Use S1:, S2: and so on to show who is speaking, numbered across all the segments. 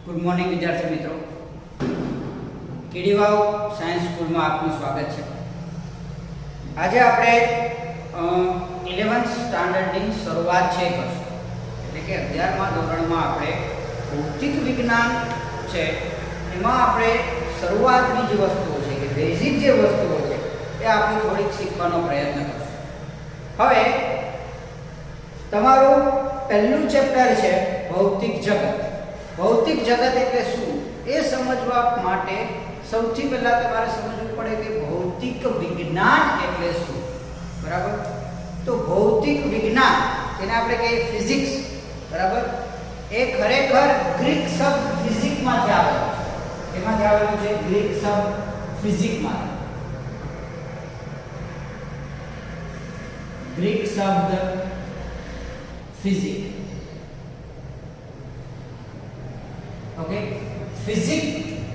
S1: Good morning વિદ્યાર્થી મિત્રો, કેડીવાવ science સ્કૂલમાં આપનું સ્વાગત છે. આજે આપણે 11th સ્ટાન્ડર્ડની શરૂઆત છે કરશું, એટલે કે 11મા ધોરણમાં આપણે ભૌતિક વિજ્ઞાન છે એમાં આપણે શરૂઆતની જે વસ્તુઓ છે કે બેઝિક જે વસ્તુઓ છે એ આપણે થોડીક શીખવાનો પ્રયત્ન કરશું. હવે તમારું પહેલું ચેપ્ટર છે ભૌતિક જગત. ભૌતિક જગત એટલે શું એ સમજવા માટે સૌથી પહેલા તમારે સમજવું પડે કે ભૌતિક વિજ્ઞાન એટલે શું. બરાબર? તો ભૌતિક વિજ્ઞાન જેને આપણે કહીએ ફિઝિક્સ, બરાબર, એ ખરેખર ગ્રીક શબ્દ ફિઝિકમાંથી આવેલો છે. એમાંથી આવેલું છે ગ્રીક શબ્દ ફિઝિકમાંથી. ગ્રીક શબ્દ ફિઝિક. ઓકે, ફિઝિક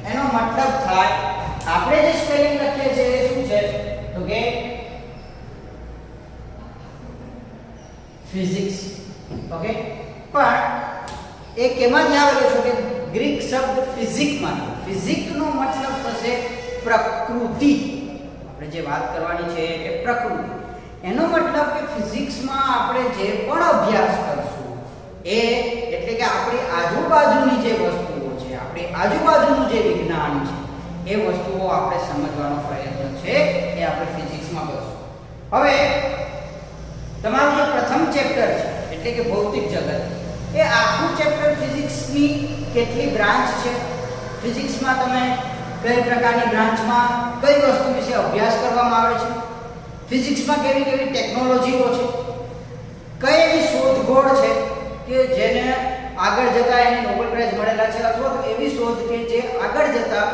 S1: એનો મતલબ થાય, આપણે જે સ્પેલિંગ લખીએ છીએ એ શું છે તો કે ફિઝિક્સ. ઓકે, પણ એ કેમાંથી આવેલો છે કે ગ્રીક શબ્દ ફિઝિકમાંથી. ફિઝિકનો મતલબ થશે પ્રકૃતિ. આપણે જે વાત કરવાની છે એ પ્રકૃતિ. એનો મતલબ કે ફિઝિક્સમાં આપણે જે પણ અભ્યાસ કરશું એ એટલે કે આપણી આજુબાજુની જે વસ્તુઓ છે, આપણી આજુબાજુનું જે વિજ્ઞાન છે એ વસ્તુઓ આપણે સમજવાનો પ્રયત્ન છે એ આપણે ફિઝિક્સમાં કરશું. હવે તમારું જે પ્રથમ ચેપ્ટર છે એટલે કે ભૌતિક જગત, એ આખું ચેપ્ટર ફિઝિક્સની કેટલી બ્રાન્ચ છે, ફિઝિક્સમાં તમે કઈ પ્રકારની બ્રાન્ચમાં કઈ વસ્તુ વિશે અભ્યાસ કરવામાં આવે છે, ફિઝિક્સમાં કેવી કેવી ટેકનોલોજીઓ છે, કઈ એવી શોધખોળ છે કે જેને આગળ જતા એને નોબેલ પ્રાઇઝ મળેલા છે, અથવા તો એવી શોધ કે જે આગળ જતા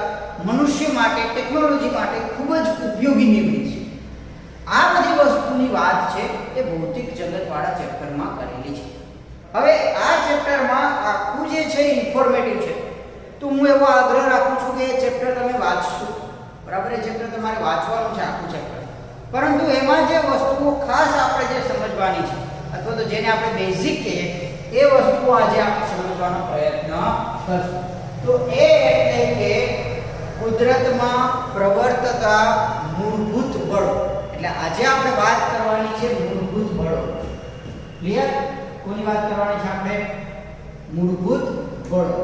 S1: મનુષ્ય માટે, ટેકનોલોજી માટે ખૂબ જ ઉપયોગી નીવડી છે. આ બધી વસ્તુની વાત છે એ ભૌતિક જગતવાળા ચેપ્ટરમાં કરેલી છે. હવે આ ચેપ્ટરમાં આખું જે છે ઇન્ફોર્મેટિવ છે, તો હું એવો આગ્રહ રાખું છું કે એ ચેપ્ટર તમે વાંચશો. બરાબર? એ ચેપ્ટર તમારે વાંચવાનું છે આખું ચેપ્ટર. પરંતુ એમાં જે વસ્તુઓ ખાસ આપણે જે સમજવાની છે અથવા તો જેને આપણે બેઝિક કહીએ એ વસ્તુઓ આજે આપણે સમજવાનો પ્રયત્ન કરશું. તો એ એટલે કે કુદરતમાં પ્રવર્તતા મૂળભૂત બળો. એટલે આજે આપણે વાત કરવાની છે મૂળભૂત બળો. ક્લિયર? કોની વાત કરવાની છે આપણે? મૂળભૂત બળો.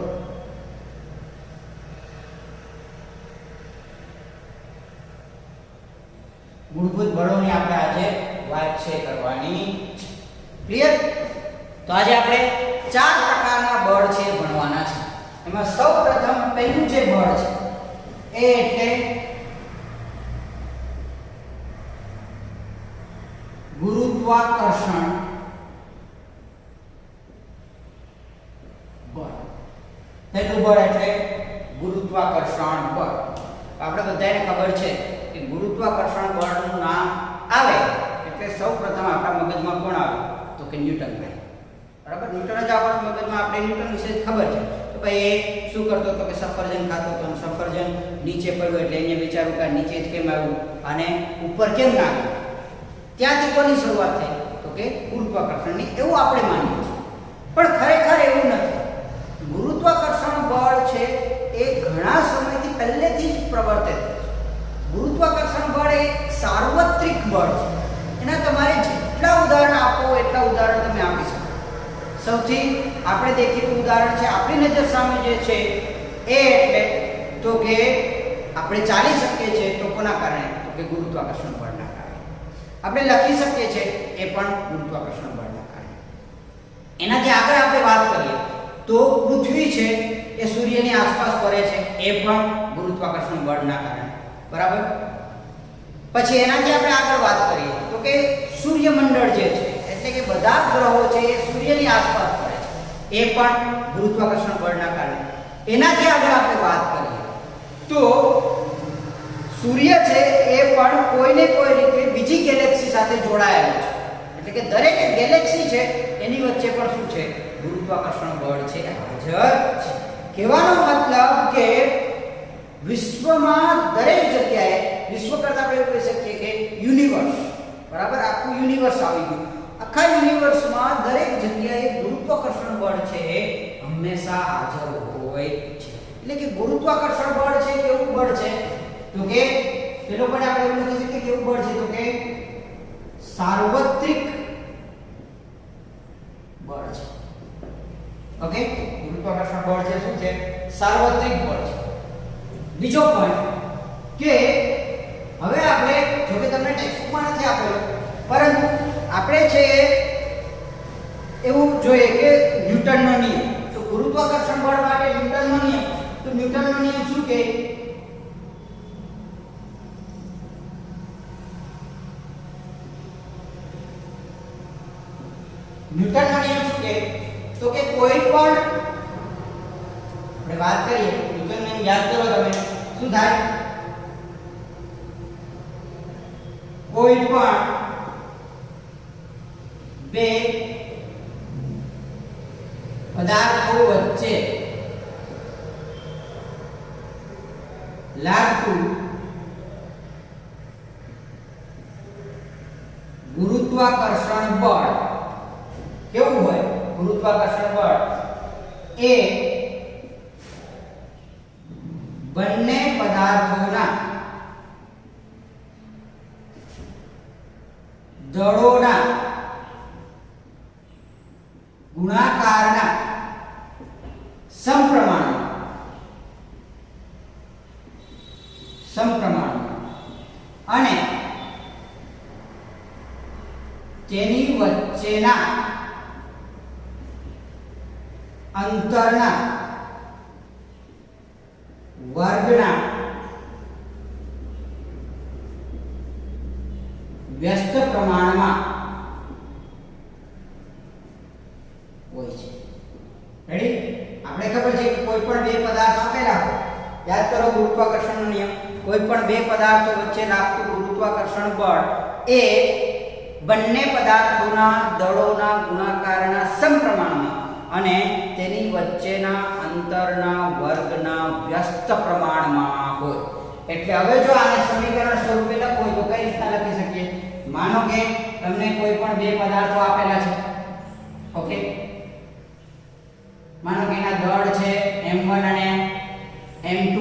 S1: મૂળભૂત બળોની આપણે આજે વાત છે કરવાની છે. ક્લિયર? તો આજે આપણે 4 પ્રકારના બળ છે ભણવાના છે. એમાં સૌપ્રથમ પહેલું જે બળ છે એ એટલે ગુરુત્વાકર્ષણ બળ. પહેલું બળ એટલે ગુરુત્વાકર્ષણ બળ. આપણે બધાને ખબર છે કે ગુરુત્વાકર્ષણ બળનું નામ આવે એટલે સૌપ્રથમ આપણા મગજમાં કોણ આવે તો કે ન્યૂટન ભાઈ. બરાબર? ન્યૂટન જ આપણા મગજમાં, આપણે ન્યૂટન વિશે ખબર છે. તો ભાઈ એ શું કરતો હતો કે સફરજન ખાતો હતો, સફરજન નીચે પડ્યું એટલે એને વિચાર્યું કે નીચે જ કેમ આવ્યું અને ઉપર કેમ ના આવ્યું. ત્યાંથી કોની શરૂઆત થઈ તો કે ગુરુત્વાકર્ષણની, એવું આપણે માનીએ છીએ. પણ ખરેખર એવું નથી. ગુરુત્વાકર્ષણ બળ છે એ ઘણા સમયથી પહેલેથી જ પ્રવર્તે છે. ગુરુત્વાકર્ષણ બળ એક સાર્વત્રિક બળ છે. એના તમારે જેટલા ઉદાહરણ આપો એટલા ઉદાહરણ તમે આપી શકો. સૌથી આપણે દેખીતું ઉદાહરણ છે આપણી નજર સામે જે છે એ એટલે તો કે આપણે ચાલી શકીએ છીએ તો કોના કારણે તો કે ગુરુત્વાકર્ષણ બળના કારણે. આપણે લખી શકીએ છીએ એ પણ ગુરુત્વાકર્ષણ બળના કારણે. એનાથી આગળ આપણે વાત કરીએ તો પૃથ્વી છે એ સૂર્યની આસપાસ ફરે છે એ પણ ગુરુત્વાકર્ષણ બળના કારણે. બરાબર? પછી એનાથી આપણે આગળ વાત કરીએ તો કે સૂર્યમંડળ જે છે એટલે કે બધા ગ્રહો છે એ સૂર્યની આસપાસ ફરે છે એ પણ ગુરુત્વાકર્ષણ બળના કારણે. એનાથી આગળ આપણે વાત કરીએ તો સૂર્ય છે એ પણ કોઈને કોઈ રીતે બીજી ગેલેક્સી સાથે જોડાયેલો છે. એટલે કે દરેક ગેલેક્સી છે એની વચ્ચે પણ શું છે ગુરુત્વાકર્ષણ બળ છે હાજર છે. કહેવાનો મતલબ કે વિશ્વમાં દરેક જગ્યાએ, વિશ્વ કરતા આપણે એવું કહી શકીએ કે યુનિવર્સ, બરાબર, આખું યુનિવર્સ આવી ગયું. આખા યુનિવર્સમાં દરેક જગ્યાએ ગુરુત્વાકર્ષણ બળ છે હંમેશા હાજર હોય હોય છે. એટલે કે ગુરુત્વાકર્ષણ બળ છે કેવું બળ છે તો કે પેલો પણ આપણે એવું લખી શકીએ કેવું બળ છે તો કે સાર્વત્રિક બળ છે. ઓકે, ગુરુત્વાકર્ષણ બળ છે શું છે? સાર્વત્રિક બળ છે. બીજો પોઈન્ટ કે હવે આપણે જો કે તમને ટેક્સ્ટબુકમાં નથી આપેલો પરંતુ આપણે છે એવું જોઈએ કે ન્યૂટનનો નિયમ. તો ગુરુત્વાકર્ષણ બળ માટે ન્યૂટનનો નિયમ, તો ન્યૂટનનો નિયમ શું કહે? ન્યૂટનનો નિયમ શું કહે તો કે કોઈ પણ આપણે વાત કરીએ ન્યૂટનનો નિયમ યાદ કરો તમે શું થાય? કોઈ પણ બે પદાર્થો વચ્ચે લાગતું ગુરુત્વાકર્ષણ બળ કેવું હોય? ગુરુત્વાકર્ષણ બળ એ બંને પદાર્થોના દળોના ગુણાકારના સમપ્રમાણમાં અને તેની વચ્ચેના અંતરના વર્ગના વ્યસ્ત પ્રમાણમાં હોય છે. રેડી? આપણે ખબર છે કે કોઈ પણ બે પદાર્થ આપેલા હોય, યાદ કરો ગુરુત્વાકર્ષણનો નિયમ, કોઈ પણ બે પદાર્થો વચ્ચે લાગતું ગુરુત્વાકર્ષણ બળ એ બંને પદાર્થોના દળોના ગુણાકારના સમપ્રમાણમાં અને તેની વચ્ચેના અંતરના વર્ગના વ્યસ્ત પ્રમાણમાં હોય. એટલે હવે જો આને સમીકરણ સ્વરૂપે લખો તો કઈ રીતના લખી શકીએ? માનો કે તમને કોઈ પણ બે પદાર્થો આપેલા છે. ઓકે, માનો કે એના દળ છે m1 અને m2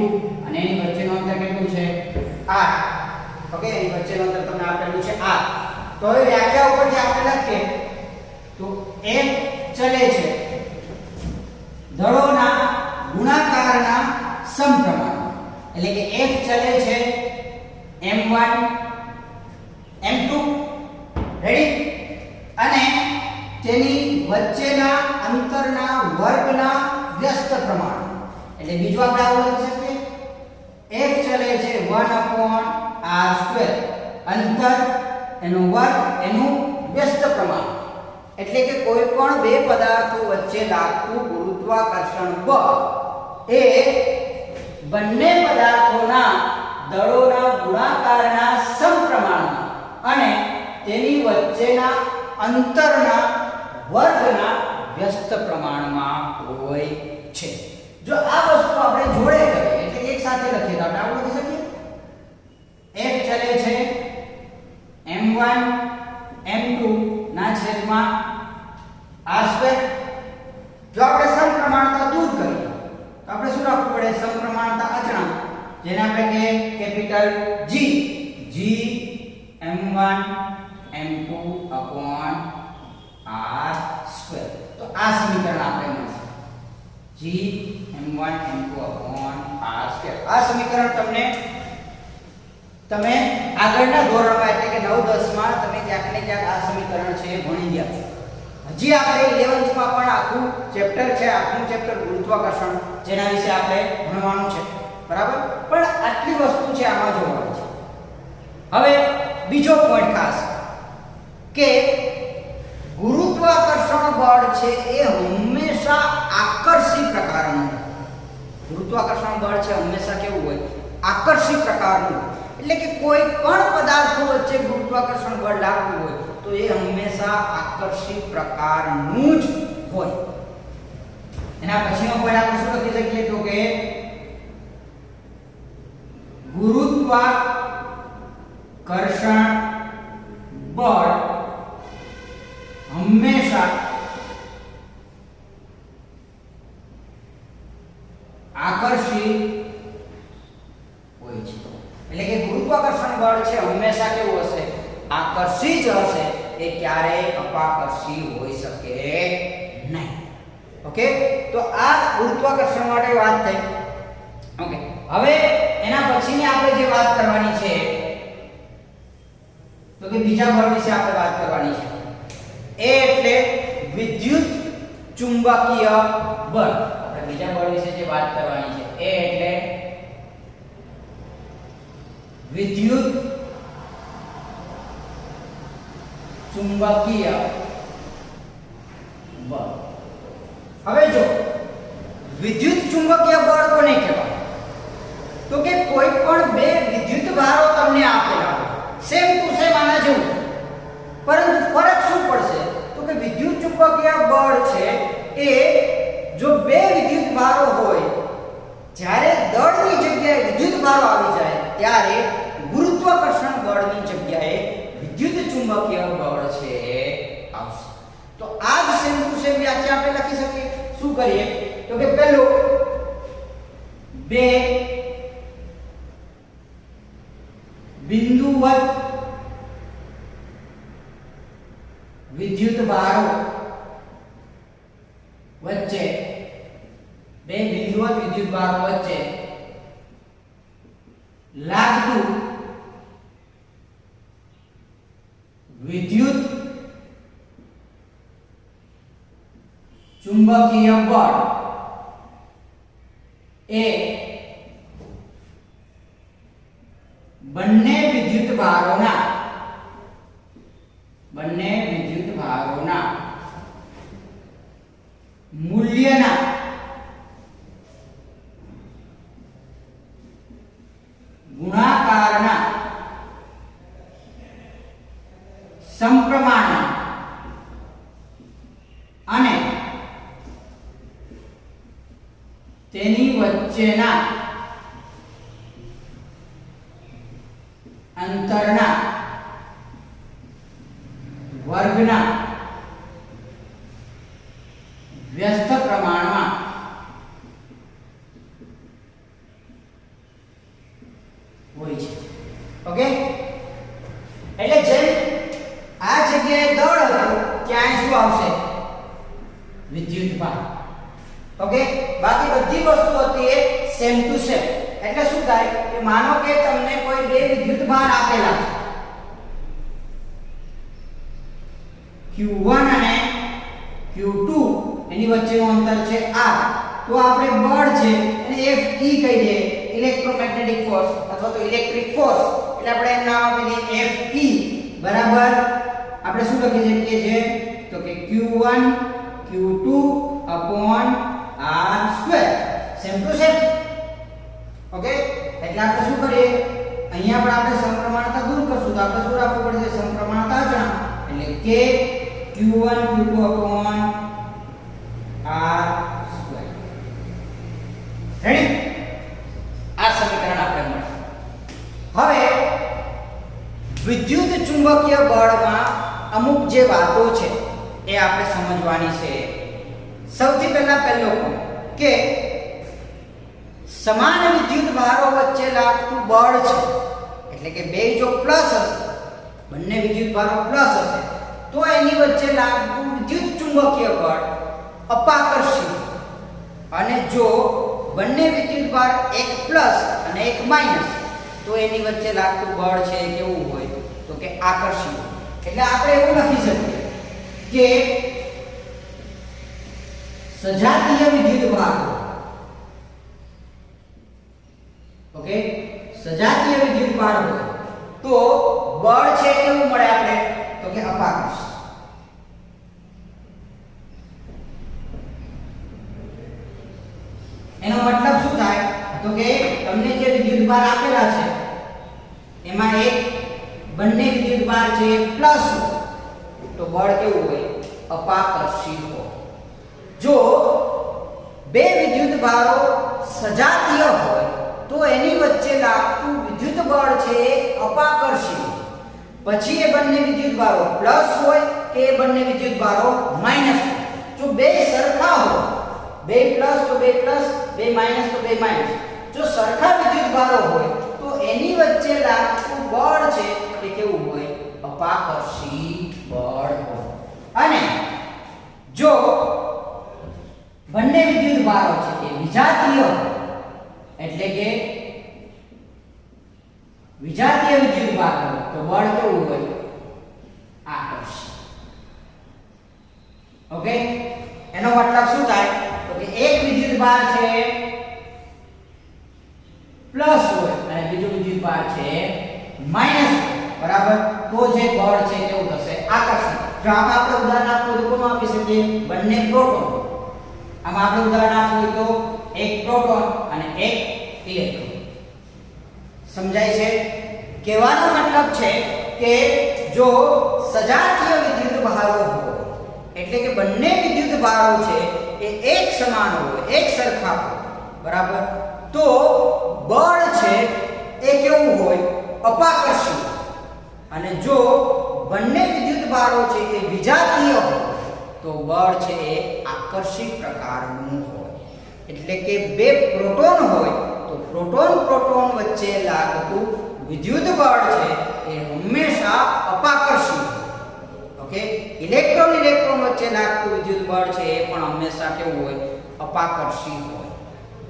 S1: અને એની વચ્ચેનું અંતર કેટલું છે? r. ઓકે, એની વચ્ચેનું અંતર તમને આપેલું છે r. તો હવે વ્યાખ્યા ઉપરથી આપણે લખીએ તો f ચલે છે દળોના ગુણાકારના સમપ્રમાણમાં. એટલે કે f ચલે છે m1 m2 રેડી અને તેની વચ્ચેના અંતરના વર્ગના વ્યસ્ત પ્રમાણ. એટલે બીજું આપણે આવું લખી શકીએ f ચલે છે 1/r², અંતર એનો વર્ગ એનું વ્યસ્ત પ્રમાણ. એટલે કે કોઈ પણ બે પદાર્થો વચ્ચે લાગતું ગુરુત્વાકર્ષણ બળ એ બંને પદાર્થોના દળોના ગુણાકારના સમપ્રમાણમાં અને તેની વચ્ચેના અંતરના વર્ગના વ્યસ્ત પ્રમાણમાં હોય છે. જો આ વસ્તુ આપણે જોડે કરીએ એટલે એક સાથે લખીએ તો આપણે આવું લખી શકીએ f ચલે છે m1 m2 ના છેદમાં r². જો આપણે સમપ્રમાણતા દૂર કરીએ તો આપણે શું રાખવું પડે? સમપ્રમાણતા અચળાંક, જેને આપણે કહીએ capital G, G m1 m2 upon r². તો આ સમીકરણ આપણે મળશે G m1 m2 upon r². આ સમીકરણ તમે આગળના ધોરણમાં એટલે કે 9 10 માં તમે ક્યાંક ને ક્યાંક આ સમીકરણ છે ભણી ગયા છો. હજી આપણે 11th માં પણ આખું ચેપ્ટર છે, આખું ચેપ્ટર ગુરુત્વાકર્ષણ, જેના વિશે આપણે ભણવાનું છે. બરાબર? પણ આટલી વસ્તુ છે આમાં જોવાની છે. હવે બીજો પોઈન્ટ ખાસ કે ગુરુત્વાકર્ષણ બળ છે એ હંમેશા આકર્ષી પ્રકારનું. ગુરુત્વાકર્ષણ બળ છે હંમેશા કેવું હોય? આકર્ષી પ્રકારનું. એટલે કે કોઈ પણ પદાર્થો વચ્ચે ગુરુત્વાકર્ષણ બળ લાગતું હોય તો એ હંમેશા આકર્ષી પ્રકારનું જ હોય. એના પછીનો પોઈન્ટ આપણે શું લખી શકીએ તો કે ગુરુત્વાકર્ષણ બળ હંમેશા આકર્ષી હોય છે. એટલે કે ગુરુત્વાકર્ષણ બળ છે હંમેશા કેવું હશે? આકર્ષી જ હશે, એ ક્યારેય અપાકર્ષી હોઈ શકે નહીં. ઓકે, તો આ ગુરુત્વાકર્ષણ માટે વાત થઈ. ઓકે, હવે એના પછીની આપણે જે વાત કરવાની છે તો કે બીજા બળ વિશે આપણે વાત કરવાની છે. એ એટલે વિદ્યુત ચુંબકીય બળ. આપણે બીજા બળ વિશે જે વાત કરવાની છે એ એટલે વિદ્યુત ચુંબકીય બળ. હવે જો વિદ્યુત ચુંબકીય બળ કોને કહેવાય? તો કે કોઈ પણ બે વિદ્યુત ભારો તમને આપેલા હોય, સેમ ટુ સેમ આના જેવું, પરંતુ ફરક શું પડશે? તો કે વિદ્યુત ચુંબકીય બળ છે એ જો બે વિદ્યુત ભારો હોય, જ્યારે દળની જગ્યાએ વિદ્યુત ભારો આવી જાય ત્યારે ગુરુત્વાકર્ષણ બળની જગ્યાએ વિદ્યુત ચુંબકીય બળ છે આવશે. તો આ જ સેમ ટુ સેમ વ્યાખ્યા આપણે લખી શકીએ. શું કરીએ? તો કે પહેલો, બે બિંદુવત વિદ્યુત ભારો વચ્ચે, બે બિંદુવત વિદ્યુત ભારો વચ્ચે લાગતું વિદ્યુત ચુંબકીય બળ એ બંને વિદ્યુત ભારોના મૂલ્યના ગુણાકારના સમપ્રમાણ અને તેની વચ્ચેના અંતરના વર્ગના વ્યસ્ત પ્રમાણમાં હોય છે. ઓકે, એટલે જેમ આ જગ્યાએ દળ હતું ત્યાં શું આવશે? વિદ્યુત ભાર. ઓકે, બાકી બધી વસ્તુ હતી એ સેમ ટુ સેમ. એટલે શું થાય કે માનો કે તમને કોઈ બે વિદ્યુત ભાર આપેલા છે, Q1 અને Q2, એની વચ્ચેનું અંતર છે r. તો આપણે બળ છે એને Fe કહી દઈએ, ઇલેક્ટ્રોમેગ્નેટિક ફોર્સ અથવા તો ઇલેક્ટ્રિક ફોર્સ. એટલે આપણે એનું નામ આપી દઈએ Fe બરાબર આપણે શું લખી શકીએ છીએ? તો કે Q1 Q2 upon r². Same to same. Okay, એટલે આપણે શું કરીએ? અહીંયા પણ આપણે સમપ્રમાણતા દૂર કરશું તો આપણે શું રાખવું પડશે? સમપ્રમાણતા અચળાંક. એટલે કે Q1 Q2 upon r². Ready? આ સમીકરણ આપણે મળ્યું. હવે વિદ્યુત ચુંબકીય બળમાં અમુક જે વાતો છે એ આપણે સમજવાની છે. સૌથી પહેલા પહેલો કે સમાન વિદ્યુત ભારો વચ્ચે લાગતું બળ છે, એટલે કે બે જો પ્લસ હશે, બંને વિદ્યુત ભારો પ્લસ હશે, તો એની વચ્ચે લાગતું વિદ્યુત ચુંબકીય બળ અપાકર્ષી. અને જો બંને વિદ્યુત ભાર એક પ્લસ અને એક માઈનસ, તો એની વચ્ચે લાગતું બળ છે કેવું હોય? તો કે આકર્ષી. એટલે આપણે એવું લખી શકીએ કે સજાતીય વિદ્યુત ભાર, ઓકે, સજાતીય વિદ્યુત ભાર હોય તો બળ છે કેવું મળે આપણે? તો કે અપાકર્ષી. એનો મતલબ શું થાય? તો કે તમને જે વિદ્યુત ભાર આપેલા છે એમાં એક બંને વિદ્યુત ભાર છે પ્લસ, તો બળ કેવું હોય? અપાકર્ષી હોય. જો બે વિદ્યુત ભારો સજાતીય હોય તો એની વચ્ચે લાગતું વિદ્યુત બળ છે એ અપાકર્ષી. પછી એ બંને વિદ્યુત ભારો પ્લસ હોય કે એ બંને વિદ્યુત ભારો માઈનસ હોય. જો બે સરખા હોય, બે પ્લસ તો બે પ્લસ, બે માઈનસ તો બે માઈનસ. જો સરખા વિદ્યુત ભારો હોય તો એની વચ્ચે લાગતું બળ છે એ કેવું હોય? અપાકર્ષી બળ હોય. અને જો બંને વિદ્યુત ભારો છે એ વિજાતીય એટલે કે વિજાતીય વિદ્યુત ભાર હોય તો બળ કેવું હોય? આકર્ષી. ઓકે, એનો મતલબ શું થાય? તો કે એક વિદ્યુત ભાર છે પ્લસ હોય અને બીજો વિદ્યુત ભાર છે માઈનસ હોય, બરાબર? તો જે બળ છે કેવું થશે? આકર્ષી. જો આમાં આપણે ઉદાહરણ આપવું તો કોણ આપી શકીએ? બંને પ્રોટોન. આમાં આપણે ઉદાહરણ આપવું તો એક પ્રોટોન અને એક ઇલેક્ટ્રોન. સમજાય છે? કહેવાનો મતલબ છે કે જો સજાતીય વિદ્યુત ભારો હોય એટલે કે બંને વિદ્યુત ભારો છે એ એક સમાન હોય, એક સરખા હોય, બરાબર? તો બળ છે એ કેવું હોય? અપાકર્ષી. અને જો બંને વિદ્યુત ભારો છે એ વિજાતીય હોય તો બળ છે એ આકર્ષી પ્રકારનું હોય. એટલે કે બે પ્રોટોન હોય તો પ્રોટોન વચ્ચે લાગતું વિદ્યુત બળ છે એ હંમેશા અપાકર્ષી. ઓકે, ઇલેક્ટ્રોન વચ્ચે લાગતું વિદ્યુત બળ છે એ પણ હંમેશા કેવું હોય? અપાકર્ષી હોય.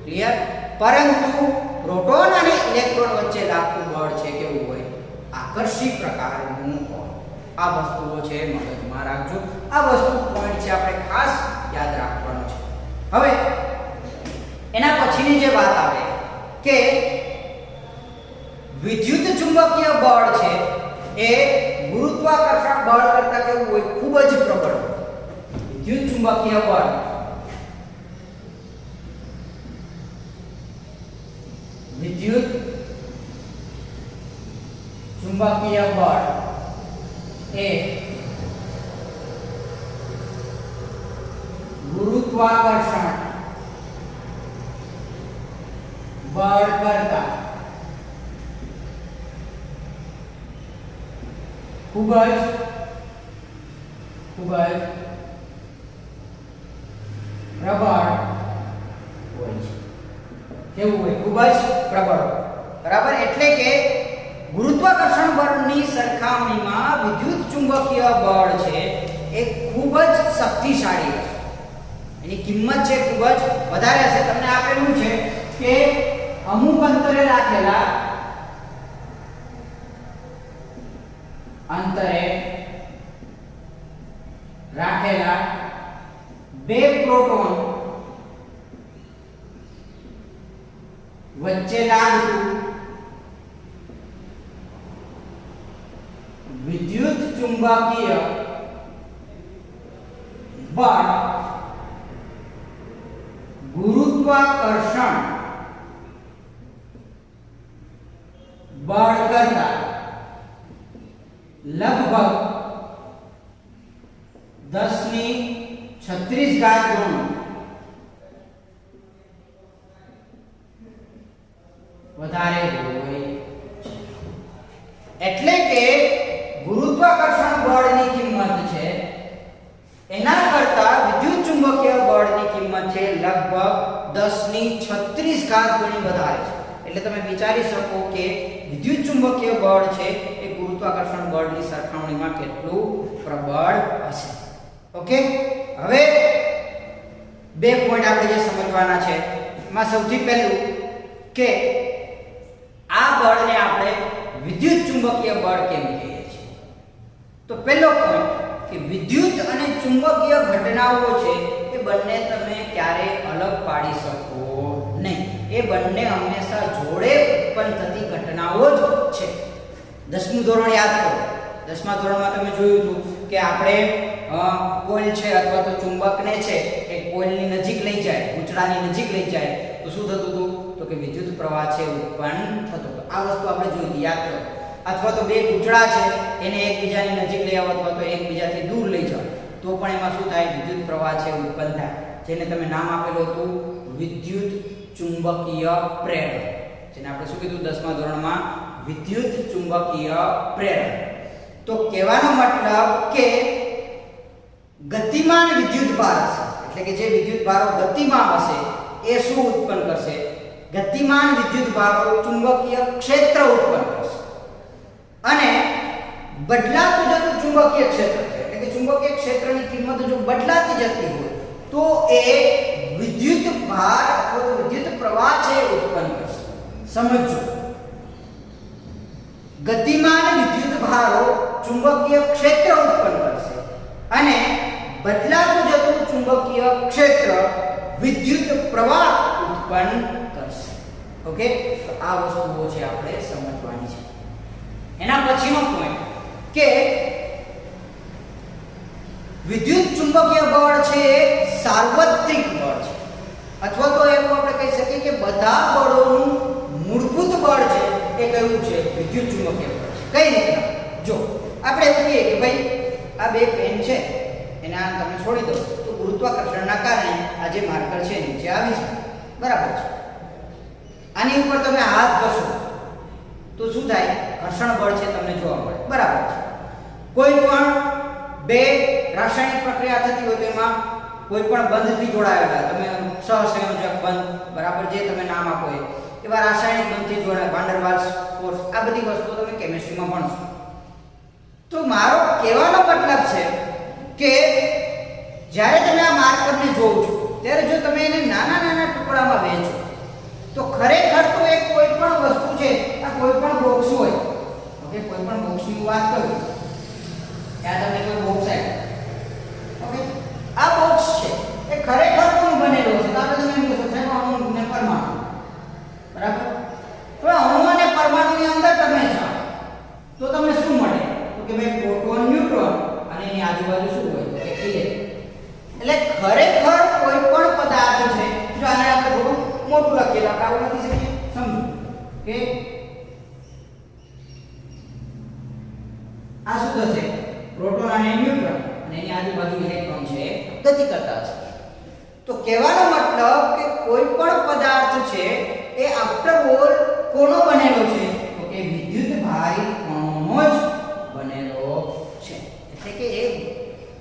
S1: ક્લિયર? પરંતુ પ્રોટોન અને ઇલેક્ટ્રોન વચ્ચે લાગતું બળ છે કેવું હોય? આકર્ષી પ્રકારનું હોય. આ વસ્તુઓ છે મગજમાં રાખજો. આ વસ્તુ પોઈન્ટ છે આપણે ખાસ યાદ રાખવાનું છે. હવે એના પછીની જે વાત આવે કે વિદ્યુત ચુંબકીય બળ છે એ ગુરુત્વાકર્ષણ બળ કરતા કેવું હોય? ખૂબ જ પ્રબળ. વિદ્યુત ચુંબકીય બળ એ ગુરુત્વાકર્ષણ બળ કરતા ખૂબ જ પ્રબળ હોય છે. કેવું હોય? ખૂબ જ પ્રબળ. બરાબર? એટલે કે ગુરુત્વાકર્ષણ બળની સરખામણીમાં વિદ્યુત ચુંબકીય બળ છે એ ખૂબ જ શક્તિશાળી છે. એની કિંમત છે ખૂબ જ વધારે હશે. તમને આપેલું છે કે અમુક અંતરે રાખેલા બે પ્રોટોન વચ્ચે લાગતું વિદ્યુત ચુંબકીય બળ ગુરુત્વાકર્ષણ બળ કરતા લગભગ 10⁻36 ગણું વધારે હોય છે. એટલે કે ગુરુત્વાકર્ષણ બળની કિંમત છે એના કરતા વિદ્યુત ચુંબકીય બળની કિંમત છે લગભગ 10⁻36 ગણી વધારે છે. એટલે તમે વિચારી શકો કે વિદ્યુત ચુંબકીય બળ છે એ ગુરુત્વાકર્ષણ બળની સરખામણીમાં કેટલું પ્રબળ હશે. ઓકે, હવે બે પોઈન્ટ આપણે જે સમજવાના છે એમાં સૌથી પહેલું કે આ બળને આપણે વિદ્યુત ચુંબકીય બળ કેમ કહીએ છીએ. તો પહેલો પોઈન્ટ કે વિદ્યુત અને ચુંબકીય ઘટનાઓ છે એ બંને તમે ક્યારેય અલગ પાડી શકો નહીં. એ બંને હંમેશા જોડે ઉત્પન્ન થતી ઘટનાઓ જ છે. 10મું ધોરણ યાદ કરો. 10મા ધોરણમાં તમે જોયું હતું કે આપણે કોઇલ છે અથવા તો ચુંબકને છે એ કોઇલની નજીક લઈ જાય, ગૂંચળાની નજીક લઈ જાય તો શું થતું હતું? તો કે વિદ્યુત પ્રવાહ છે ઉત્પન્ન થતો હતો. આ વસ્તુ આપણે જોઈ હતી, યાદ કરો. અથવા તો બે ગૂંચળા છે એને એકબીજાની નજીક લઈ આવો અથવા તો એકબીજાથી દૂર લઈ જાઓ તો પણ એમાં શું થાય? વિદ્યુત પ્રવાહ છે ઉત્પન્ન થાય, જેને તમે નામ આપેલું હતું વિદ્યુત ચુંબકીય પ્રેરણ, જેને આપણે શું કીધું 10મા ધોરણમાં? વિદ્યુત ચુંબકીય પ્રેરણ. તો કહેવાનો મતલબ કે ગતિમાન વિદ્યુત ભાર એટલે કે જે વિદ્યુત ભારો ગતિમાં હશે એ શું ઉત્પન્ન કરશે? ગતિમાન વિદ્યુત ભારો ચુંબકીય ક્ષેત્ર ઉત્પન્ન કરશે. અને બદલાતું જતું ચુંબકીય ક્ષેત્ર છે એટલે કે ચુંબકીય ક્ષેત્રની કિંમત જો બદલાતી જતી હોય તો એ વિદ્યુત ભાર અથવા તો વિદ્યુત પ્રવાહ છે ઉત્પન્ન કરશે. સમજો, ગતિમાન વિદ્યુત ભારો ચુંબકીય ક્ષેત્ર ઉત્પન્ન કરશે અને બદલાતું જતું ચુંબકીય ક્ષેત્ર વિદ્યુત પ્રવાહ ઉત્પન્ન કરશે. ઓકે, તો આ વસ્તુઓ છે આપણે સમજવાની છે. એના પછીનો પોઈન્ટ કે વિદ્યુત ચુંબકીય બળ છે એ સાર્વત્રિક બળ છે અથવા તો એવું આપણે કહી શકીએ કે બધા બળોનું મૂળભૂત બળ છે એ કયું છે? વિદ્યુત ચુંબકીય બળ છે. કઈ રીતે? જો આપણે એવું કહીએ કે ભાઈ આ બે પેન છે એને આ તમે છોડી દો તો ગુરુત્વાકર્ષણના કારણે આ જે માર્કર છે નીચે આવી છે, બરાબર છે. આની ઉપર તમે હાથ ઘસો તો શું થાય? ઘર્ષણ બળ છે તમને જોવા મળે, બરાબર છે. કોઈ પણ બે રાસાયણિક પ્રક્રિયા થતી હોય તો એમાં કોઈ પણ બંધથી જોડાયેલા, તમે સહસંયોજક બંધ, બરાબર, જે તમે નામ આપો એવા રાસાયણિક બંધથી જોડાયેલા, વાન ડર વાલ્સ ફોર્સ, આ બધી વસ્તુઓ તમે કેમિસ્ટ્રીમાં ભણશો. તો મારો કહેવાનો મતલબ છે કે જ્યારે તમે આ માર્કરને જોવો છો ત્યારે જો તમે એને નાના નાના ટુકડામાં વહેંચો તો ખરેખર તો એક કોઈ પણ વસ્તુ છે, આ કોઈ પણ બોક્સ હોય, ઓકે, કોઈ પણ બોક્સની વાત કરું, ત્યાં તમને કોઈ બોક્સ આવે, ઓકે, આ બોક્સ છે એ ખરેખર કોણ બનેલો છે? તો આપણે તમે એમ કહેશો સાહેબ અણુ અને પરમાણુ, બરાબર. તો અણુ અને પરમાણુની અંદર તમે જાઓ તો તમને શું મળે? તો કે ભાઈ પ્રોટોન, ન્યુટ્રોન અને એની આજુબાજુ શું હોય? તો કે ઇલેક્ટ્રોન. એટલે ખરેખર કોઈ પણ પદાર્થ છે, જો આને આપણે થોડું મોટું લખીએ આપણે આવું લખી શકીએ, સમજો કે આ શું થશે? પ્રોટોન અને ન્યુટ્રોન અને એની આજુબાજુ ઇલેક્ટ્રોન છે ગતિ કરતા છે. તો કહેવાનો મતલબ કે કોઈ પણ પદાર્થ છે એ આફ્ટર ઓલ કોનો બનેલો છે? તો કે વિદ્યુત ભારિત કણોનો જ બનેલો છે. એટલે કે એ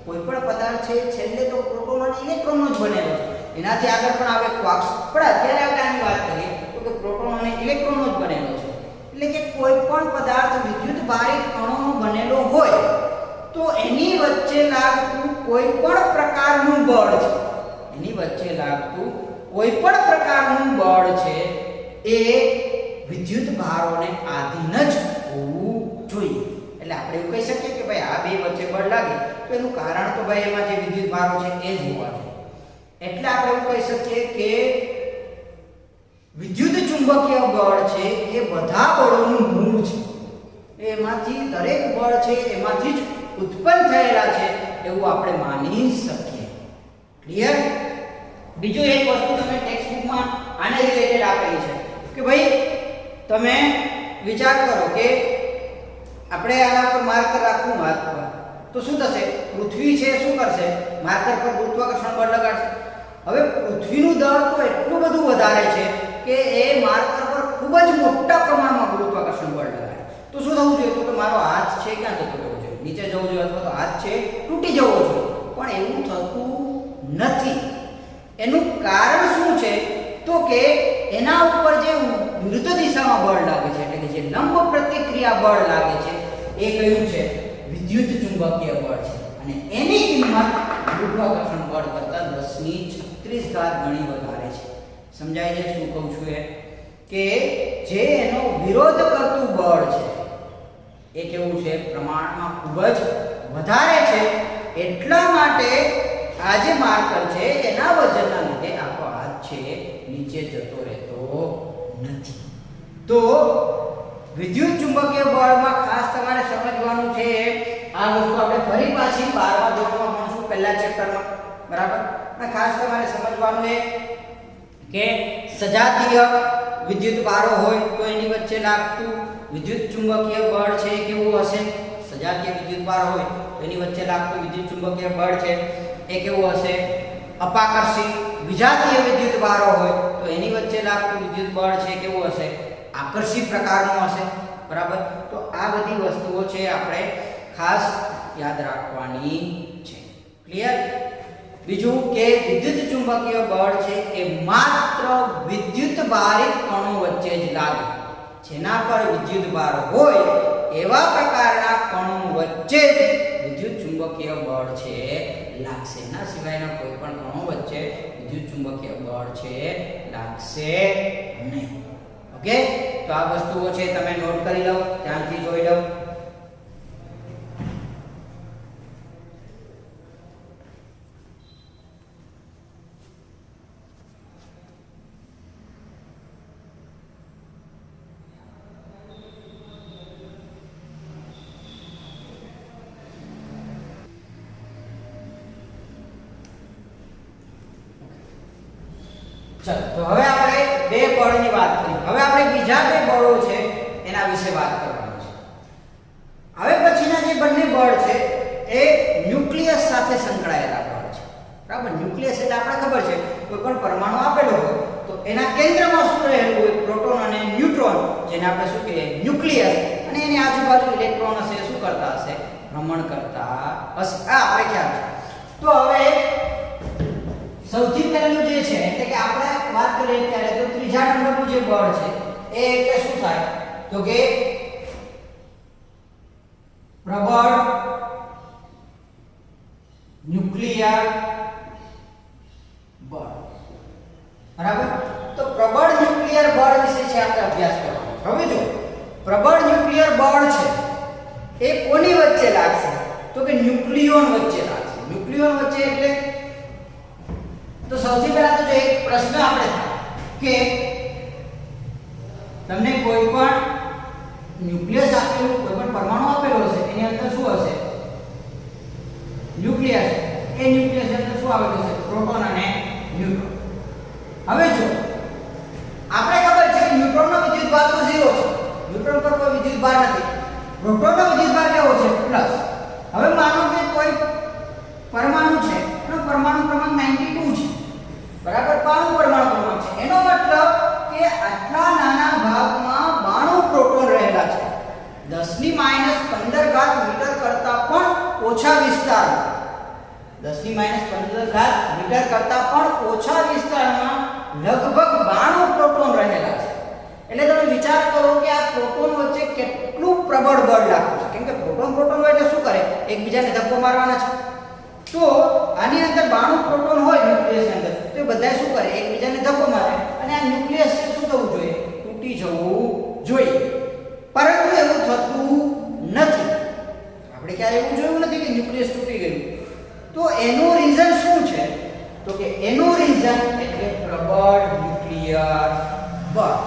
S1: કોઈ પણ પદાર્થ છે છેલ્લે તો પ્રોટોન અને ઇલેક્ટ્રોનનો જ બનેલો છે. એનાથી આગળ પણ આવે ક્વાર્ક્સ, પણ અત્યારે આપણે આની વાત કરીએ તો કે પ્રોટોન અને ઇલેક્ટ્રોનનો જ બનેલો છે. એટલે કે કોઈ પણ પદાર્થ વિદ્યુત ભારિત કણોનો બનેલો હોય તો એની વચ્ચે લાગતું કોઈ પણ પ્રકારનું બળ છે, એની વચ્ચે લાગતું કોઈ પણ પ્રકારનું બળ છે એ વિદ્યુત ભારોને આધીન જ હોવું જોઈએ. એટલે આપણે એવું કહી શકીએ કે ભાઈ આ બે વચ્ચે બળ લાગે તો એનું કારણ તો ભાઈ એમાં જે વિદ્યુત ભારો છે એ જ હોવા જોઈએ. એટલે આપણે એવું કહી શકીએ કે વિદ્યુત ચુંબકીય બળ છે એ બધા બળોનું મૂળ છે. એમાંથી દરેક બળ છે એમાંથી જ ઉત્પન્ન થયેલા છે એવું આપણે માની શકીએ. ક્લિયર? બીજું એક વસ્તુ તમે ટેક્સ્ટ બુકમાં આને રિલેટેડ આપેલી છે કે ભાઈ તમે વિચાર કરો કે આપણે આના પર માર્કર રાખવું હાથ પર તો શું થશે? પૃથ્વી છે શું કરશે? માર્કર પર ગુરુત્વાકર્ષણ બળ લગાડશે. હવે પૃથ્વીનું દળ તો એટલું બધું વધારે છે કે એ માર્કર પર ખૂબ જ મોટા પ્રમાણમાં ગુરુત્વાકર્ષણ બળ લગાડે. તો શું થવું જોઈએ? તો કે મારો હાથ છે ક્યાં જતો રહેવો જોઈએ? નીચે જવું જોઈએ અથવા તો હાથ છે તૂટી જવો જોઈએ. પણ એવું થતું નથી. એનું કારણ શું છે? તો કે એના ઉપર જે વિરુદ્ધ દિશામાં બળ લાગે છે એટલે કે જે લંબ પ્રતિક્રિયા બળ લાગે છે એ કયું છે? વિદ્યુત ચુંબકીય બળ છે. અને એની કિંમત ગુરુત્વાકર્ષણ બળ કરતાં 10⁻36 ગણી વધારે છે. સમજાય છે શું કહું છું? એ કે જે એનો વિરોધ કરતું બળ છે એ કેવું છે? પ્રમાણમાં ખૂબ જ વધારે છે. એટલા માટે આ જે માર્કર છે એના વજનના લીધે આપણો હાથ છે નીચે જતો રહેતો નથી. તો વિદ્યુત ચુંબકીય બળમાં ખાસ તમારે સમજવાનું છે આ વસ્તુ આપણે ફરી પાછી 12મા ધોરણમાં ભણશું, પહેલા ચેપ્ટરમાં, બરાબર. અને ખાસ તમારે સમજવાનું છે કે સજાતીય વિદ્યુત ભારો હોય તો એની વચ્ચે લાગતું વિદ્યુત ચુંબકીય બળ છે કેવું હશે? સજાતીય વિદ્યુત ભાર હોય તો એની વચ્ચે લાગતું વિદ્યુત ચુંબકીય બળ છે એ કેવું હશે? અપાકર્ષી. વિજાતીય વિદ્યુત ભારો હોય તો એની વચ્ચે લાગતું વિદ્યુત બળ છે કેવું હશે? આકર્ષી પ્રકારનું હશે, બરાબર. તો આ બધી વસ્તુઓ છે આપણે ખાસ યાદ રાખવાની છે. ક્લિયર? બીજું કે વિદ્યુત ચુંબકીય બળ છે એ માત્ર વિદ્યુત ભારિત કણો વચ્ચે જ લાગે, જેના પર વિદ્યુત ભાર હોય એવા પ્રકારના કણો વચ્ચે જ વિદ્યુત ચુંબકીય બળ છે લાગશે. એના સિવાયના કોઈ પણ કણો વચ્ચે વિદ્યુત ચુંબકીય બળ છે લાગશે નહીં. ઓકે, તો આ વસ્તુઓ છે તમે નોટ કરી લો, ધ્યાનથી જોઈ લો. ચલો, તો હવે આપણે બે બળની વાત કરી. હવે આપણે બીજા બે બળો છે એના વિશે વાત કરવાની છે. હવે પછીના જે બંને બળ છે એ ન્યુક્લિયસ સાથે સંકળાયેલા બળ છે. બરાબર, ન્યુક્લિયસ એટલે આપણે ખબર છે કોઈ પણ પરમાણુ આપેલો હોય તો એના કેન્દ્રમાં શું રહેલું હોય, પ્રોટોન અને ન્યુટ્રોન, જેને આપણે શું કહીએ ન્યુક્લિયસ, અને એની આજુબાજુ ઇલેક્ટ્રોન હશે, શું કરતા હશે, ભ્રમણ કરતા હશે. આ આપણે ખ્યાલ છે. તો હવે સૌથી પહેલું જે છે એટલે કે આપણે વાત કરીએ ત્યારે તો ત્રીજા નંબરનું જે બળ છે એ એટલે શું થાય તો કે પ્રબળ ન્યુક્લિયર બળ. બરાબર, તો પ્રબળ ન્યુક્લિયર બળ વિશે છે આપણે અભ્યાસ કરવાનો. હવે જો પ્રબળ ન્યુક્લિયર બળ છે એ કોની વચ્ચે લાગશે તો કે ન્યુક્લિયોન વચ્ચે લાગશે. ન્યુક્લિયોન વચ્ચે એટલે તો સૌથી પહેલા તો જો એક પ્રશ્ન આપણે થાય કે તમને કોઈ પણ ન્યુક્લિયસ આપેલું, કોઈ પણ પરમાણુ આપેલો હશે, એની અંદર શું હશે, ન્યુક્લિયસ. એ ન્યુક્લિયસ અંદર શું આવેલું છે, પ્રોટોન અને ન્યુટ્રોન. હવે જો આપણે ખબર છે કે ન્યુટ્રોનનો વિદ્યુતભાર તો 0 છે, ન્યુટ્રોન પર કોઈ વિદ્યુતભાર નથી. પ્રોટોનનો વિદ્યુતભાર કેવો છે, પ્લસ. હવે માનો કે કોઈ પરમાણુ છે, એનો પરમાણુ ક્રમાંક 92 છે. બરાબર, 92 પરમાણુ ક્રમાંક છે. એનો મતલબ કે આટલા નાના ભાગમાં 92 પ્રોટોન રહેલા છે. 10 ની -15 ઘાત મીટર કરતા પણ ઓછા વિસ્તારમાં, 10 ની -15 ઘાત મીટર કરતા પણ ઓછા વિસ્તારમાં લગભગ 92 પ્રોટોન રહેલા છે. એટલે તમે વિચાર કરો કે આ પ્રોટોન વચ્ચે કેટલું પ્રબળ બળ લાગતું છે. કેમ કે પ્રોટોન હોય એટલે શું કરે, એકબીજાને ધક્કો મારવાના છે. તો આની અંદર 92 પ્રોટોન હોય ન્યુક્લિયસની અંદર, તો બધા શું કરે, એકબીજાને ધક્કો મારે અને આ ન્યુક્લિયસ શું થવું જોઈએ, તૂટી જવું જોઈએ. પરંતુ એવું થતું નથી. આપણે ક્યારે એવું જોયું નથી કે ન્યુક્લિયસ તૂટી ગયું. તો એનું રીઝન શું છે તો કે એનું રીઝન એટલે પ્રબળ ન્યુક્લિયર બળ.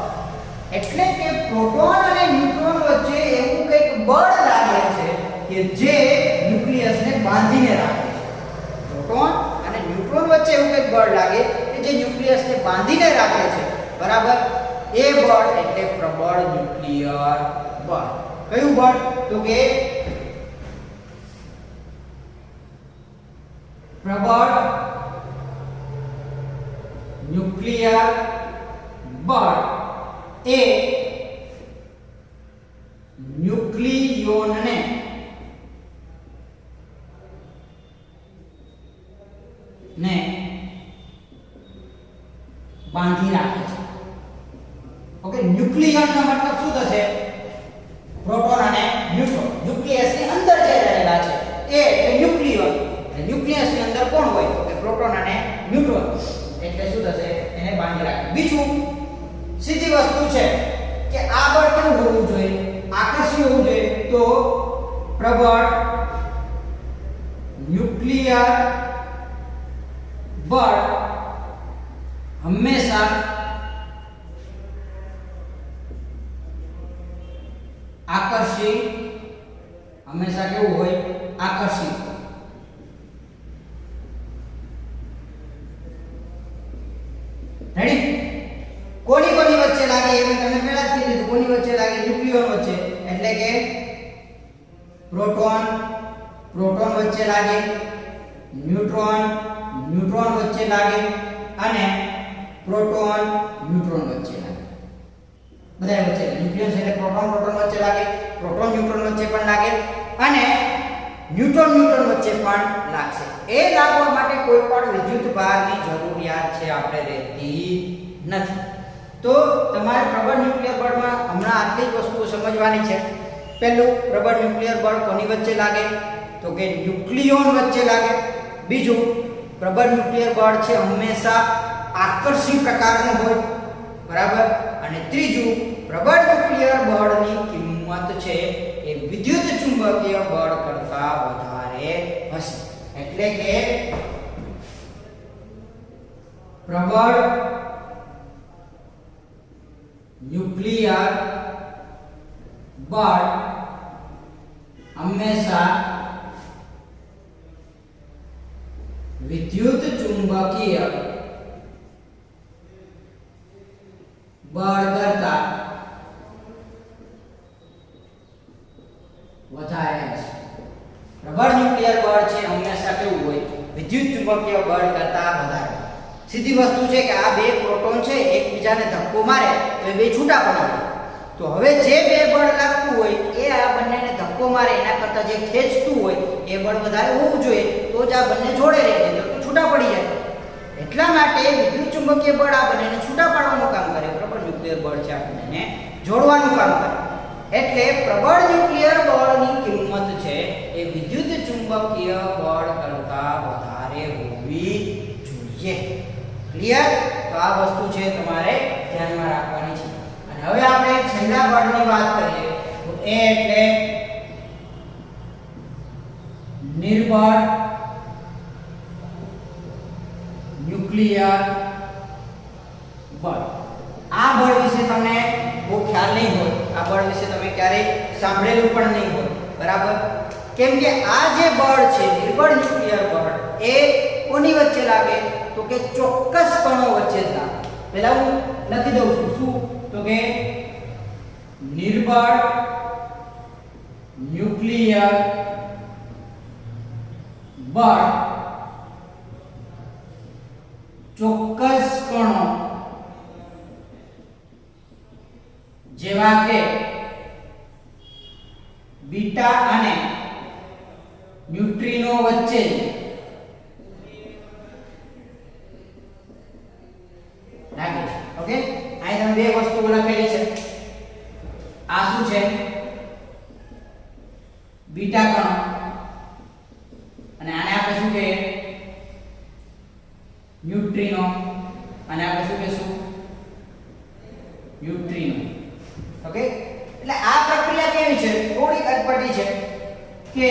S1: એટલે કે પ્રોટોન અને ન્યુટ્રોન વચ્ચે એવું કંઈક બળ લાગે છે કે જે ન્યુક્લિયસને બાંધીને રાખે છે. પ્રોટોન અને ન્યુટ્રોન વચ્ચે એવું કંઈક બળ લાગે કે જે ન્યુક્લિયસને બાંધીને રાખે છે. બરાબર, એ બળ એટલે પ્રબળ ન્યુક્લિયર બળ. કયું બળ તો કે પ્રબળ ન્યુક્લિયર બળ એ ન્યુક્લિયોનને બાંધી રાખે છે. ઓકે, ન્યુક્લિયનનો મતલબ શું થશે, પ્રોટોન અને ન્યુટ્રોન ન્યુક્લિયસની અંદર જે રહેલા છે એ એટલે ન્યુક્લિયોન. એટલે ન્યુક્લિયસની અંદર કોણ હોય તો કે પ્રોટોન અને ન્યુટ્રોન. એટલે શું થશે, એને બાંધી રાખે. બીજું સીધી વસ્તુ છે કે આ બળ કેવું હોવું જોઈએ, આકર્ષી હોવું જોઈએ. તો પ્રબળ ન્યુક્લિયર બળ હંમેશા આકર્ષી, હંમેશા કેવું હોય, આકર્ષી. રેડી? કોની વચ્ચે લાગે એ મેં તમને પહેલા જ કીધું. કોની વચ્ચે લાગે, ન્યુક્લિયોન વચ્ચે. એટલે કે પ્રોટોન વચ્ચે લાગે, ન્યુટ્રોન વચ્ચે લાગે અને પ્રોટોન ન્યુટ્રોન વચ્ચે લાગે. બધા વચ્ચે ન્યુક્લિયસ એટલે પ્રોટોન વચ્ચે લાગે, પ્રોટોન ન્યુટ્રોન વચ્ચે પણ લાગે અને ન્યુટ્રોન વચ્ચે પણ લાગશે. એ લાગવા માટે કોઈ પણ વિદ્યુત ભારની જરૂરિયાત છે આપણે રહેતી નથી. તો તમારે પ્રબળ ન્યુક્લિયર બળમાં હમણાં આટલી જ વસ્તુઓ સમજવાની છે. પહેલું, પ્રબળ ન્યુક્લિયર બળ કોની વચ્ચે લાગે? તો કે ન્યુક્લિયોન વચ્ચે લાગે. બીજું, પ્રબળ ન્યુક્લિયર બળ છે હંમેશા આકર્ષી પ્રકારનું હોય, બરાબર. અને ત્રીજું, પ્રબળ ન્યુક્લિયર બળની કિંમત છે એ વિદ્યુત ચુંબકીય બળ કરતાં વધારે હશે. એટલે કે પ્રબળ ન્યુક્લિયર બળ હંમેશા વિદ્યુત ચુંબકીય બળ કરતાં વધારે હશે. પ્રબળ ન્યુક્લિયર બળ છે હંમેશા કેવું હોય? વિદ્યુત ચુંબકીય બળ કરતાં વધારે. સીધી વસ્તુ છે કે આ બે પ્રોટોન છે એકબીજાને ધક્કો મારે તો એ બે છૂટા પડી જાય. તો હવે જે બે બળ લાગતું હોય એ આ બંનેને ધક્કો મારે એના કરતાં જે ખેંચતું હોય એ બળ વધારે હોવું જોઈએ, તો જ આ બંને જોડે રહે, તો છૂટા પડી જાય. એટલા માટે વિદ્યુત ચુંબકીય બળ આ બંનેને છૂટા પાડવાનું કામ કરે, પ્રબળ ન્યુક્લિયર બળ છે આ બંનેને જોડવાનું કામ કરે. એટલે પ્રબળ ન્યુક્લિયર બળની કિંમત છે એ વિદ્યુત ચુંબકીય બળ કરતાં વધારે હોવી જોઈએ. ક્લિયર? તો આ વસ્તુ છે તમારે ધ્યાનમાં રાખવાની છે. અને હવે આપણે છેલ્લા બળની વાત કરીએ તો એ એટલે નિર્બળ ન્યુક્લિયર બળ. આ બળ વિશે તમને બહુ ખ્યાલ નહીં હોય, આ બળ વિશે તમે ક્યારેય સાંભળેલું પણ નહીં હોય, બરાબર. કેમ કે આ જે બળ છે નિર્બળ ન્યુક્લિયર બળ એ કોની વચ્ચે લાગે? તો કે ચોક્કસ કણો વચ્ચે જ લાગે. પહેલા હું લખી દઉં છું. શું? તો કે નિર્બળ ન્યુક્લિયર બળ ચોક્કસ કણો જેવા કે બીટા અને ન્યુટ્રિનો વચ્ચે લાગે છે. ઓકે, અહીં તમે બે વસ્તુઓ લખેલી છે. આ શું છે? બીટા કણો. અને આને આપણે શું કહીએ? ન્યુટ્રિનો. અને આપણે શું કહીશું? ન્યુટ્રિનો. ઓકે, એટલે આ પ્રક્રિયા કેવી છે? થોડી અટપટી છે કે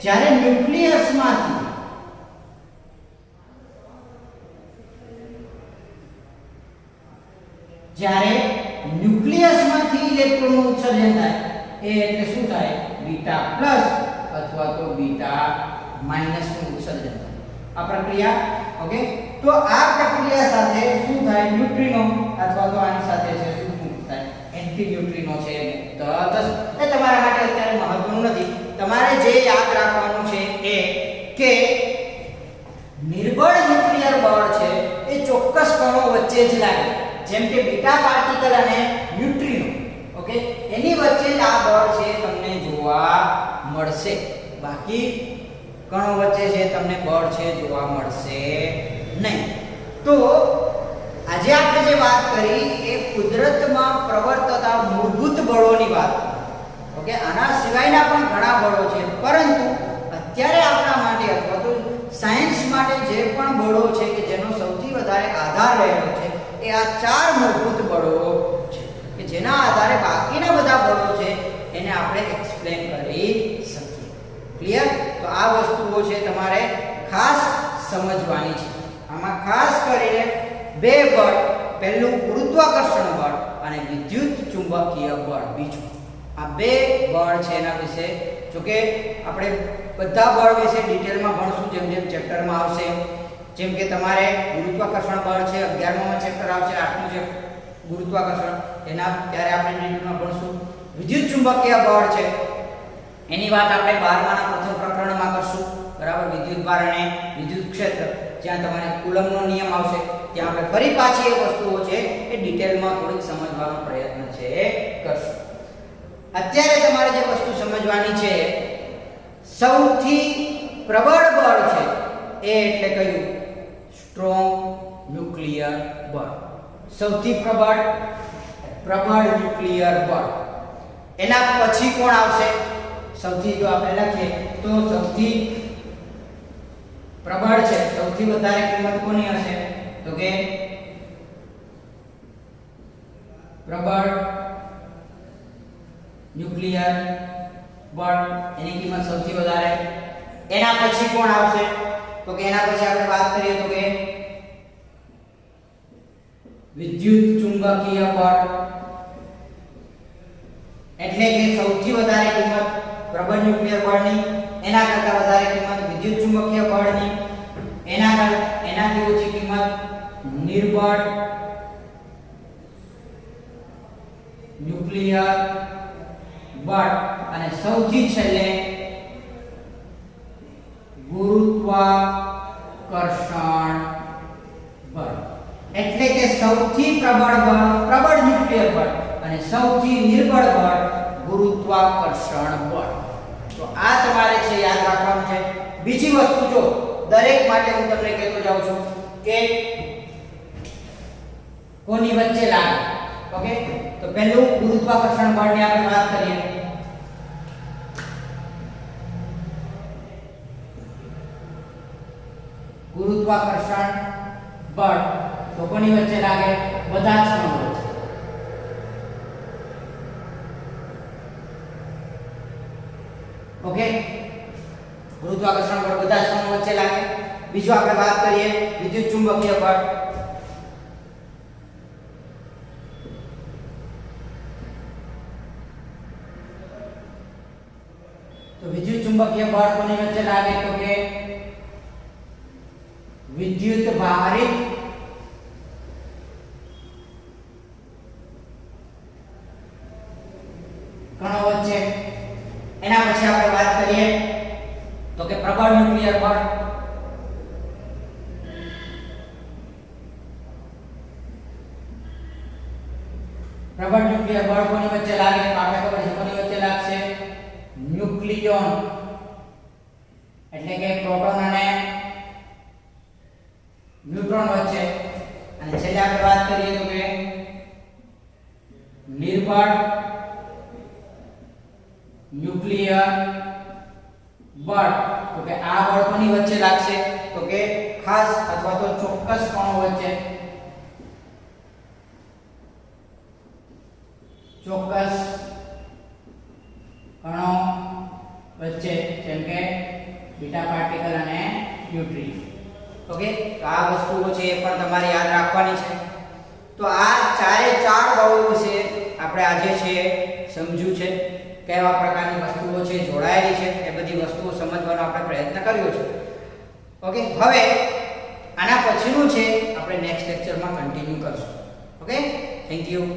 S1: જ્યારે ન્યુક્લિયસમાંથી ઇલેક્ટ્રોનનું ઉત્સર્જન થાય એ એટલે શું થાય? બીટા પ્લસ અથવા તો બીટા માઈનસ નું ઉત્સર્જન થાય. આ પ્રક્રિયા. ઓકે, તો આ પ્રક્રિયા સાથે શું થાય? ન્યુટ્રિનો અથવા તો આની સાથે છે શું મુક્ત થાય? એન્ટી ન્યુટ્રિનો છે મુક્ત થશે. એ તમારા માટે અત્યારે મહત્વનું નથી. તમારે જે યાદ રાખવાનું છે એ કે નિર્બળ ન્યુક્લિયર બળ છે એ ચોક્કસ કણો વચ્ચે જ લાગે, જેમ કે બીટા પાર્ટિકલ અને ન્યુટ્રિનો. ઓકે, એની વચ્ચે જ આ બળ છે તમને જોવા મળશે. બાકી કણો વચ્ચે છે તમને બળ છે જોવા મળશે નહીં. તો આજે આપણે જે વાત કરી એ કુદરતમાં પ્રવર્તતા મૂળભૂત બળોની વાત. ઓકે, આના સિવાયના પણ ઘણા બળો છે, પરંતુ અત્યારે આપણા માટે અથવા તો સાયન્સ માટે જે પણ બળો છે કે જેનો સૌથી વધારે આધાર રહેલો છે એ આ ચાર મૂળભૂત બળો છે કે જેના આધારે બાકીના બધા બળો છે એને આપણે એક્સપ્લેન કરી શકીએ. ક્લિયર? તો આ વસ્તુઓ છે તમારે ખાસ સમજવાની છે. આમાં ખાસ કરીને બે બળ, પહેલું ગુરુત્વાકર્ષણ બળ અને વિદ્યુત ચુંબકીય બળ બીજું. આ બે બળ છે એના વિશે જોકે આપણે બધા બળ વિશે ડિટેલમાં ભણશું જેમ જેમ ચેપ્ટરમાં આવશે. જેમ કે તમારે ગુરુત્વાકર્ષણ બળ છે 11માં ચેપ્ટર આવશે, 8મું છે ગુરુત્વાકર્ષણ, એના ત્યારે આપણે ડિટેલમાં ભણશું. વિદ્યુત ચુંબકીય બળ છે એની વાત આપણે 12માના પ્રથમ પ્રકરણમાં કરશું, બરાબર. વિદ્યુત ભાર અને વિદ્યુત ક્ષેત્ર, જ્યાં તમારે કુલમ્બનો નિયમ આવશે, ત્યાં આપણે ફરી પાછી એ વસ્તુઓ છે એ ડિટેલમાં થોડીક સમજવાનો પ્રયત્ન છે કરશું. અત્યારે તમારે જે વસ્તુ સમજવાની છે, સૌથી પ્રબળ બળ છે એ એટલે કયું? સ્ટ્રોંગ ન્યુક્લિયર બળ. સૌથી પ્રબળ ન્યુક્લિયર બળ. એના પછી કોણ આવશે? સૌથી, જો આપણે લખીએ તો સૌથી પ્રબળ છે, સૌથી વધારે કિંમત કોની હશે? તો કે પ્રબળ ન્યુક્લિયર બળ, એની કિંમત સૌથી વધારે. એના પછી કોણ આવશે? તો કે એના પછી આપણે વાત કરીએ તો કે વિદ્યુત ચુંબકીય બળ. એટલે કે સૌથી વધારે કિંમત પ્રબળ ન્યુક્લિયર બળની, એના કરતાં વધારે કિંમત વિદ્યુત ચુંબકીય બળની, એનાથી ઓછી કિંમત નિર્બળ ન્યુક્લિયર બળ, અને સૌથી છેલ્લે ગુરુત્વાકર્ષણ બળ. એટલે કે સૌથી પ્રબળ બળ પ્રબળ ન્યુક્લિયર બળ અને સૌથી નિર્બળ બળ ગુરુત્વાકર્ષણ બળ. તો આ તમારે છે યાદ રાખવાનું છે. બીજી વસ્તુ જો દરેક માટે હું તમને કહેતો જાઉં છું કે કોની વચ્ચે લાગે. ઓકે, તો પહેલું ગુરુત્વાકર્ષણ બળની આપણે વાત કરીએ. ગુરુત્વાકર્ષણ બળ તો કોની વચ્ચે લાગે? બધા જ કણો વચ્ચે. ઓકે, ગુરુત્વાકર્ષણ બળ બધા જ કણો વચ્ચે લાગે. બીજું આપણે વાત કરીએ વિદ્યુત ચુંબકીય બળ. તો વિદ્યુત ચુંબકીય બળ કોની વચ્ચે લાગે? તો કે વિદ્યુત ભારિત કણો વચ્ચે. એના પછી આપણે વાત કરીએ તો કે પ્રબળ ન્યુક્લિયર બળ. પ્રબળ ન્યુક્લિયર બળ કોની વચ્ચે લાગે? તો આપણે ખબર છે કોની વચ્ચે લાગશે? ન્યુક્લિયોન, એટલે કે પ્રોટોન અને ન્યુટ્રોન વચ્ચે. અને છેલ્લે આપણે વાત કરીએ તો કે નિર્બળ ન્યુક્લિયર બળ. તો કે આ બળ કોની વચ્ચે લાગશે? તો કે ખાસ અથવા તો ચોક્કસ કણો વચ્ચે. ચોક્કસ કણો વચ્ચે, જેમ કે બીટા પાર્ટિકલ અને ન્યુટ્રિનો. ઓકે, તો આ વસ્તુઓ છે એ પણ તમારે યાદ રાખવાની છે. તો આ ચારે ચાર બળો વિશે આપણે આજે છે સમજ્યું છે. કેવા પ્રકારની વસ્તુઓ છે જોડાયેલી છે એ બધી વસ્તુઓ સમજવાનો આપણે પ્રયત્ન કર્યો છે. ઓકે, હવે આના પછીનું છે આપણે નેક્સ્ટ લેક્ચરમાં કન્ટિન્યુ કરશું. Okay, thank you.